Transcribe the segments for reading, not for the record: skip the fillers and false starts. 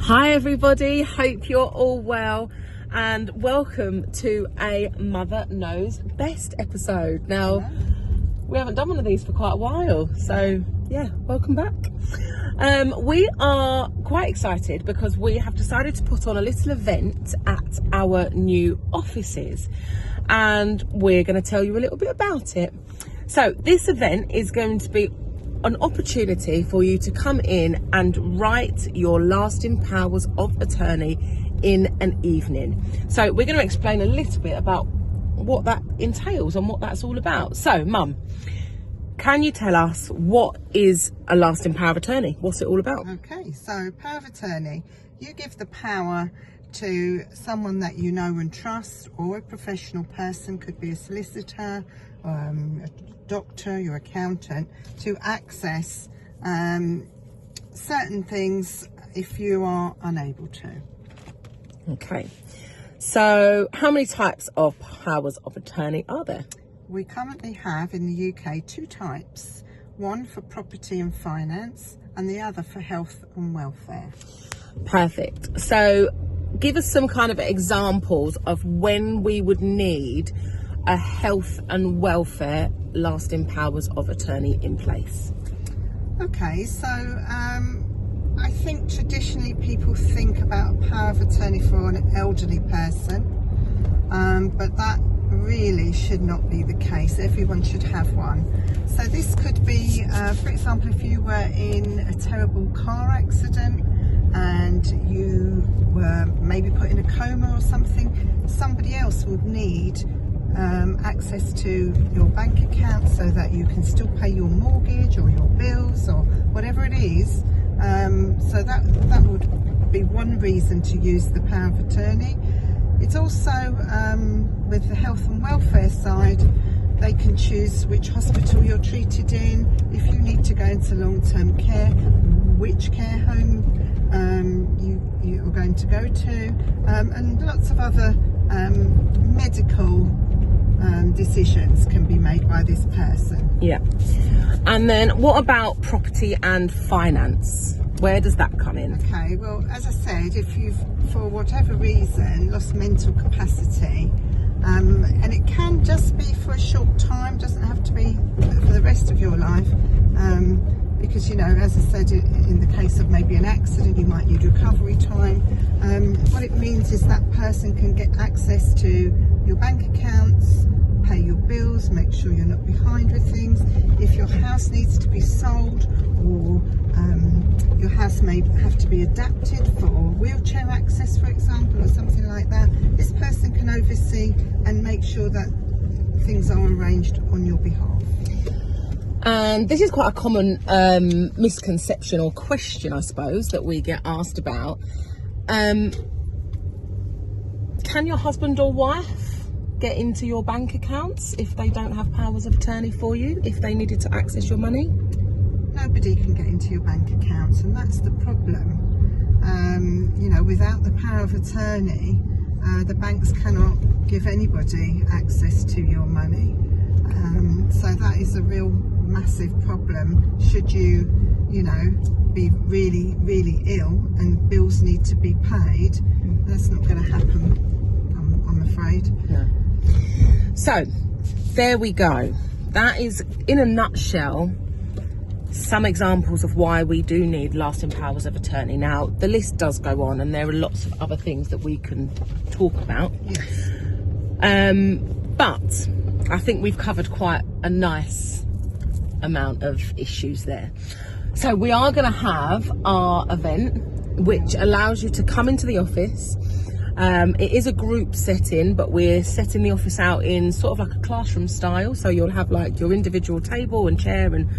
Hi everybody, hope you're all well and welcome to a Mother Knows Best episode. Now, we haven't done one of these for quite a while, so yeah, welcome back. We are quite excited because we have decided to put on a little event at our new offices and we're going to tell you a little bit about it. So this event is going to be an opportunity for you to come in and write your lasting powers of attorney in an evening. So we're going to explain a little bit about what that entails and what that's all about. So Mum, can you tell us what is a lasting power of attorney? What's it all about? Okay, so power of attorney, you give the power to someone that you know and trust, or a professional person, could be a solicitor, a doctor, your accountant, to access certain things if you are unable to. Okay, so how many types of powers of attorney are there? We currently have in the UK two types, one for property and finance and the other for health and welfare. Perfect. So give us some kind of examples of when we would need a health and welfare lasting powers of attorney in place. Okay, so I think traditionally people think about a power of attorney for an elderly person, but that really should not be the case. Everyone should have one. So this could be, for example, if you were in a terrible car accident and you were maybe put in a coma or something, somebody else would need access to your bank account so that you can still pay your mortgage or your bills or whatever it is. So that would be one reason to use the power of attorney. It's also with the health and welfare side, they can choose which hospital you're treated in, if you need to go into long-term care, which care home you are going to go to, and lots of other medical decisions can be made by this person. Yeah. And then what about property and finance? Where does that come in? Okay, well, as I said, if you've, for whatever reason, lost mental capacity, and it can just be for a short time, doesn't have to be for the rest of your life, because, you know, as I said, in the case of maybe an accident, you might need recovery time. What it means is that person can get access to your bank accounts, pay your bills, make sure you're not behind with things. If your house needs to be sold, or your house may have to be adapted for wheelchair access, for example, or something like that, this person can oversee and make sure that things are arranged on your behalf. And this is quite a common misconception or question, I suppose, that we get asked about. Can your husband or wife get into your bank accounts if they don't have powers of attorney for you, if they needed to access your money? Nobody can get into your bank accounts, and that's the problem. You know, without the power of attorney, the banks cannot give anybody access to your money. So that is a real massive problem. Should you know, be really, really ill and bills need to be paid, that's not going to happen, I'm afraid. No. So, there we go. That is, in a nutshell, some examples of why we do need lasting powers of attorney. Now, the list does go on and there are lots of other things that we can talk about. Yes. But I think we've covered quite a nice amount of issues there. So we are going to have our event, which allows you to come into the office. It is a group setting, but we're setting the office out in sort of like a classroom style. So you'll have like your individual table and chair and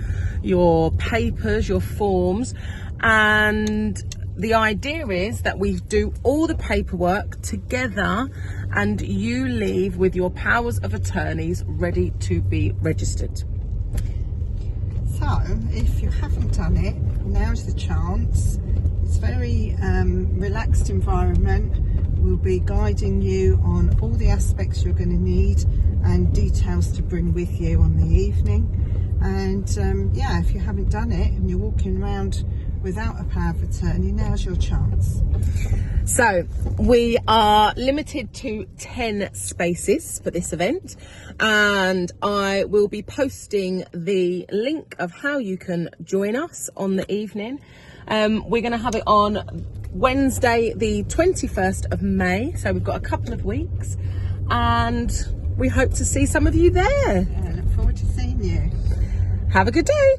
your papers, your forms. And the idea is that we do all the paperwork together and you leave with your powers of attorneys ready to be registered. So if you haven't done it, now's the chance. It's a very relaxed environment. We'll be guiding you on all the aspects you're going to need and details to bring with you on the evening. And yeah, if you haven't done it and you're walking around without a power of attorney, now's your chance. So we are limited to 10 spaces for this event, and I will be posting the link of how you can join us on the evening. We're going to have it on Wednesday the 21st of May, so we've got a couple of weeks, and we hope to see some of you there. Yeah, I look forward to seeing you. Have a good day.